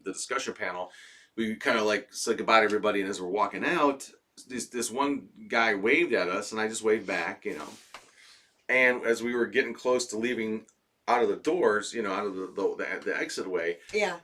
discussion panel. We kind of like said goodbye to everybody, and as we're walking out, this one guy waved at us, and I just waved back, And as we were getting close to leaving out of the doors, out of the exit way,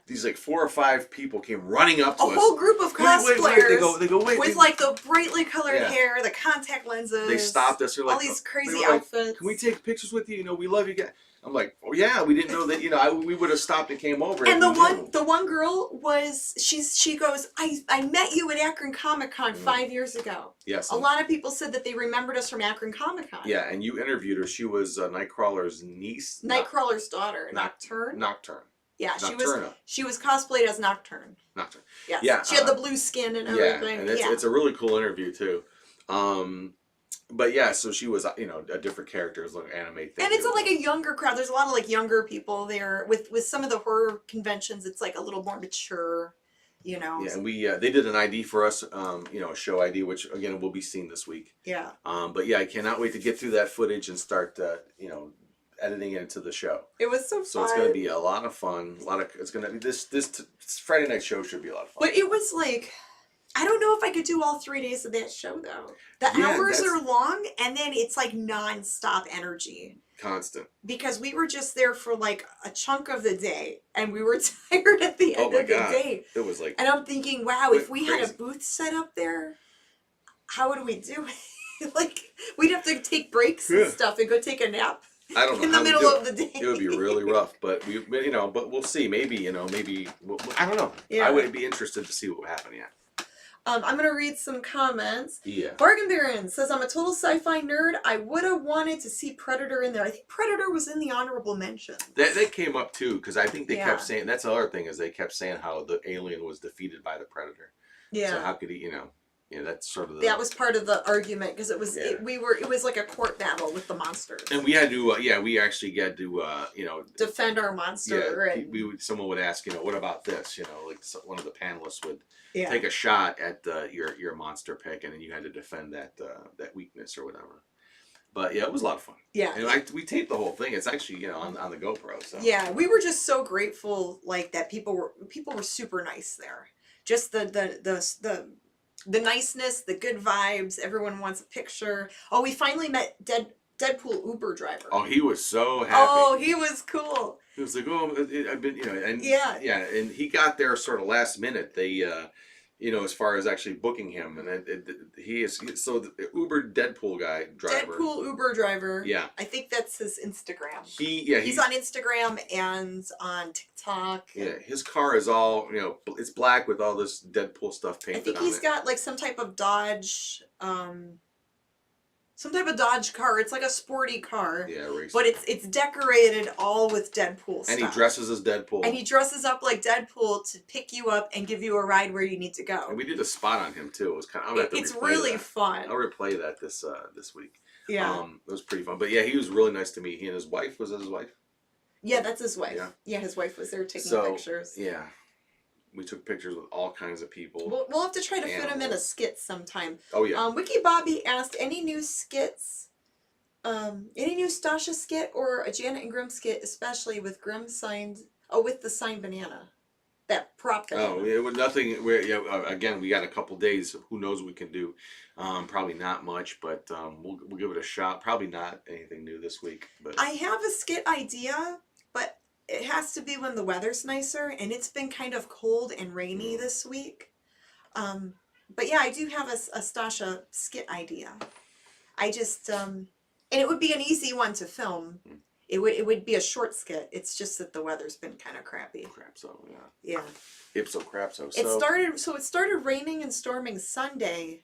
these like 4 or 5 people came running up to us. A whole group of cosplayers. They go, wait. With like the brightly colored hair, the contact lenses. They stopped us. They're like, all these crazy outfits. Like, can we take pictures with you? We love you guys. I'm like, oh yeah, we didn't know that. We would have stopped and came over. And the one girl was she goes, I met you at Akron Comic Con 5 years ago. Yes. A lot of people said that they remembered us from Akron Comic Con. Yeah, and you interviewed her. She was Nightcrawler's niece. Nightcrawler's daughter, Nocturne. Yeah, Nocturna. she was cosplayed as Nocturne. Nocturne. Yes. Yeah. She had the blue skin and everything. And it's a really cool interview too. But yeah, so she was, a different character. It was like an anime thing. And it's like a younger crowd. There's a lot of like younger people there. With some of the horror conventions, it's like a little more mature, Yeah, and we they did an ID for us, a show ID, which again will be seen this week. Yeah. But yeah, I cannot wait to get through that footage and start, editing it into the show. It was so fun. So it's going to be a lot of fun. It's going to be this Friday night show should be a lot of fun. But it was like, I don't know if I could do all 3 days of that show though. The hours are long, and then it's like non-stop energy. Constant. Because we were just there for like a chunk of the day, and we were tired at the end of the day. It was like. And I'm thinking, wow, if we had a booth set up there, how would we do it? Like, we'd have to take breaks and stuff and go take a nap. I don't know. In the middle of the day. It would be really rough, but but we'll see. Maybe, I don't know. Yeah. I would be interested to see what would happen. Yeah. I'm going to read some comments. Yeah. Bargain Baron says, I'm a total sci-fi nerd. I would have wanted to see Predator in there. I think Predator was in the honorable mention. That came up too, because I think they kept saying, that's the other thing, is they kept saying how the alien was defeated by the Predator. Yeah. So how could he, that's sort of that was part of the argument, because it was it was like a court battle with the monsters. And we had to we actually had to defend our monster. Yeah, someone would ask, what about this? Like one of the panelists would take a shot at your monster pick, and then you had to defend that weakness or whatever. But yeah, it was a lot of fun. Yeah, and we taped the whole thing. It's actually on the GoPro. So yeah, we were just so grateful, like that people were super nice there. Just the the niceness, the good vibes. Everyone wants a picture. Oh, we finally met Deadpool Uber driver. Oh, he was so happy. Oh, he was cool. He was like, "Oh, I've been, and Yeah. and he got there sort of last minute. They, as far as actually booking him, and the Uber Deadpool guy driver. Deadpool Uber driver. Yeah, I think that's his Instagram. He's on Instagram and on TikTok. Yeah, his car is all it's black with all this Deadpool stuff painted. I think he's got like some type of Dodge. Some type of Dodge car. It's like a sporty car. Yeah, racing. But it's decorated all with Deadpool stuff. And he dresses as Deadpool. And he dresses up like Deadpool to pick you up and give you a ride where you need to go. And we did a spot on him too. It was kind of. It's really fun. I'll replay that this week. Yeah. It was pretty fun. But yeah, he was really nice to me. He and his wife. Was that his wife? Yeah, that's his wife. Yeah, his wife was there taking pictures. Yeah. We took pictures with all kinds of people. We'll have to try to fit him in a skit sometime. Oh yeah. Wiki Bobby asked, any new skits, any new Stasha skit or a Janet and Grimm skit, especially with Grimm signed, with the signed banana, that prop banana. Oh, it was nothing. Again, we got a couple days. Who knows what we can do? Probably not much, but we'll give it a shot. Probably not anything new this week. But I have a skit idea, but it has to be when the weather's nicer, and it's been kind of cold and rainy this week. But yeah, I do have a Stasha skit idea. I just, and it would be an easy one to film. It would be a short skit. It's just that the weather's been kind of crappy. Crapso, yeah. Yeah. Ipso crapso. It started raining and storming Sunday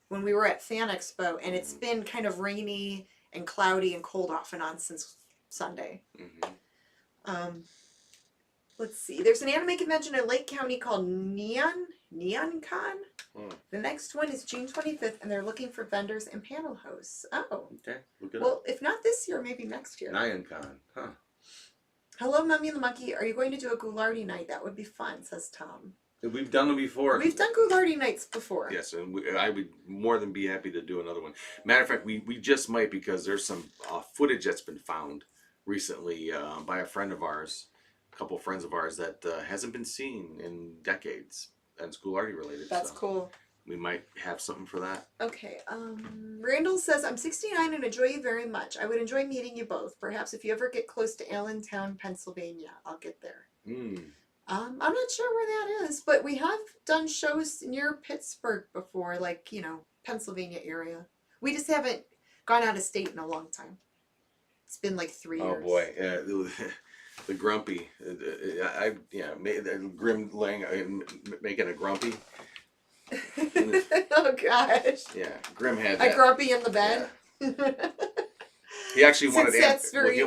when we were at Fan Expo, and it's been kind of rainy and cloudy and cold off and on since Sunday. Mm-hmm. Let's see. There's an anime convention in Lake County called NeonCon. The next one is June 25th, and they're looking for vendors and panel hosts. Oh. Okay. Look it Well, up. if not this year, maybe next year. NeonCon. Huh. Hello, Mummy and the Monkey. Are you going to do a Ghoulardi night? That would be fun, says Tom. We've done them before. We've done Ghoulardi nights before. Yes, and I would more than be happy to do another one. Matter of fact, we just might, because there's some footage that's been found recently by a friend of ours, a couple friends of ours, that hasn't been seen in decades, and it's Ghoulardi related. That's cool. We might have something for that. Okay. Randall says, I'm 69 and enjoy you very much. I would enjoy meeting you both. Perhaps if you ever get close to Allentown, Pennsylvania, I'll get there. I'm not sure where that is, but we have done shows near Pittsburgh before, like, Pennsylvania area. We just haven't gone out of state in a long time. It's been like 3 years. Oh boy, the grumpy. Grim making a grumpy. Oh gosh. Yeah, Grim had that. A grumpy in the bed. Yeah. He actually wanted. That's very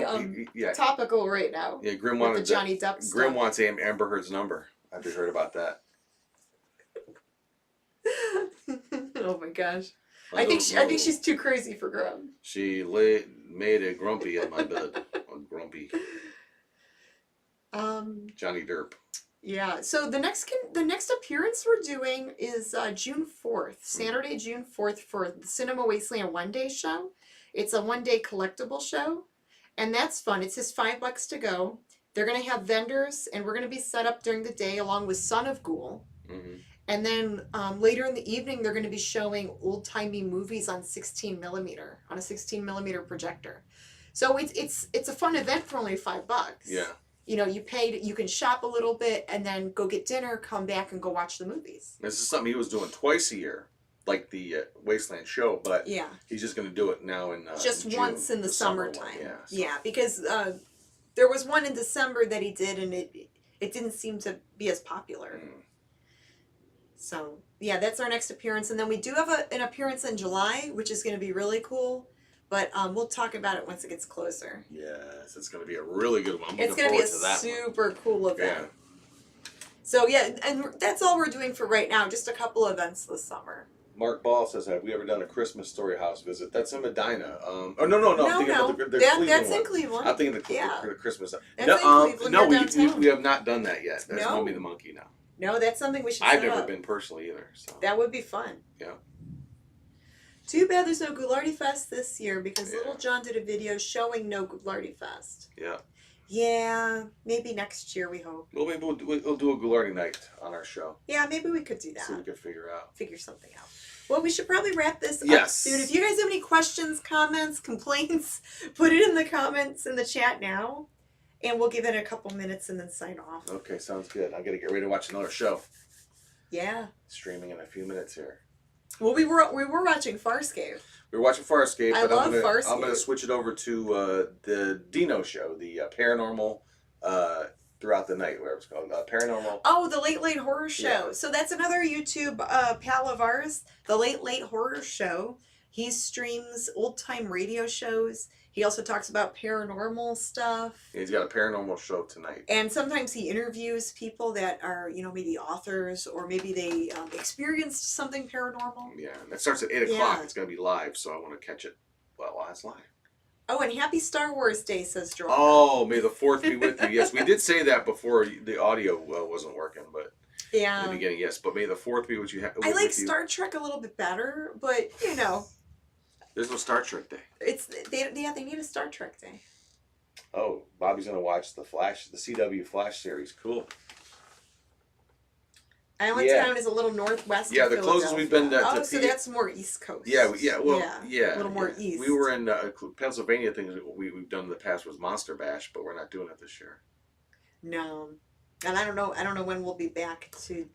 yeah. topical right now. Yeah, Grim wanted the Johnny Depp stuff. Grim wants Amber Heard's number. Have you heard about that? Oh my gosh. I think she's too crazy for Grim. She made a grumpy in my bed. A grumpy. Johnny Derp. Yeah. So the next appearance we're doing is June 4th, Saturday, June 4th, for the Cinema Wasteland one-day show. It's a one-day collectible show, and that's fun. It's just $5 to go. They're going to have vendors, and we're going to be set up during the day along with Son of Ghoul. Mm-hmm. And then later in the evening, they're going to be showing old-timey movies on 16 millimeter, on a 16 millimeter projector. So it's a fun event for only $5. Yeah. You pay, you can shop a little bit, and then go get dinner, come back, and go watch the movies. This is something he was doing twice a year, like the Wasteland show, but yeah, he's just going to do it now in just in June, once in the summertime. Yeah, because there was one in December that he did, and it didn't seem to be as popular. So yeah, that's our next appearance, and then we do have an appearance in July, which is going to be really cool. But we'll talk about it once it gets closer. Yes, it's going to be a really good one. It's going to be a super cool event. Yeah. So yeah, and that's all we're doing for right now. Just a couple events this summer. Mark Ball says, "Have we ever done a Christmas Story house visit?" That's in Medina. No. I'm thinking about the Cleveland that's one. in Cleveland. I'm thinking the Christmas. That's in Cleveland. No, we have not done that yet. That's Mummy the Monkey now. No, that's something we should. I've never been personally either. So that would be fun. Yeah. Too bad there's no Ghoulardi Fest this year, because Little John did a video showing no Ghoulardi Fest. Yeah. Yeah, maybe next year, we hope. Well, maybe we'll do a learning night on our show. Yeah, maybe we could do See what that. we can figure out. Figure something out. Well, we should probably wrap this up Yes. soon. If you guys have any questions, comments, complaints, put it in the comments in the chat now. And we'll give it a couple minutes and then sign off. Okay, sounds good. I'm gonna get ready to watch another show. Yeah. Streaming in a few minutes here. Well, we were watching Farscape. We were watching Farscape, I but love I'm gonna Farscape. switch it over to the Dino show, the paranormal throughout the night, whatever it's called, paranormal. Oh, the Late Late Horror Show. Yeah. So that's another YouTube pal of ours, the Late Late Horror Show. He streams old time radio shows. He also talks about paranormal stuff. He's got a paranormal show tonight. And sometimes he interviews people that are, maybe authors or maybe they experienced something paranormal. Yeah, and it starts at 8 o'clock. Yeah. It's gonna be live, so I want to catch it while it's live. Oh, and happy Star Wars Day, says Joel. Oh, may the 4th be with you. Yes, we did say that before the audio wasn't working, but in the beginning, yes. But may the 4th be what you have. I like Star Trek a little bit better, but There's no Star Trek Day. they need a Star Trek Day. Oh, Bobby's gonna watch the CW Flash series. Cool. Allentown is a little northwest. Yeah, of the closest we've been to so that's more East Coast. Yeah, a little more east. We were in Pennsylvania. Things we've done in the past was Monster Bash, but we're not doing it this year. No, and I don't know when we'll be back to.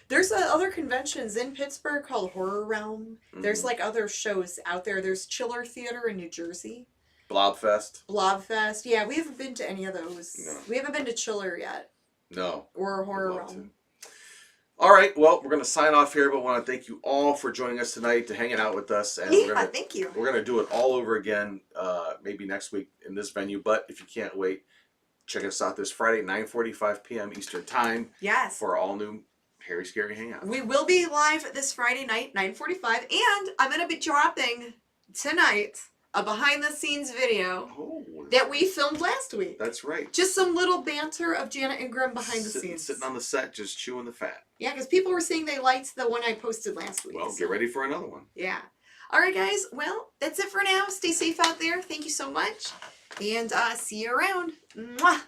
There's other conventions in Pittsburgh called Horror Realm. Mm-hmm. There's like other shows out there. There's Chiller Theater in New Jersey. Blobfest. Yeah, we haven't been to any of those. No. We haven't been to Chiller yet. No. Or Horror Realm. All right, well, we're going to sign off here, but want to thank you all for joining us tonight, to hanging out with us. And thank you. We're going to do it all over again, maybe next week in this venue. But if you can't wait, check us out this Friday, 9:45 p.m. Eastern Time. Yes. For our all-new Harry Scary Hangout. We will be live this Friday night, 9:45, and I'm going to be dropping tonight a behind-the-scenes video that we filmed last week. That's right. Just some little banter of Janet and Grimm behind the scenes. Sitting on the set, just chewing the fat. Yeah, because people were saying they liked the one I posted last week. Well, get ready for another one. Yeah. All right, guys. Well, that's it for now. Stay safe out there. Thank you so much. And see you around. Mwah!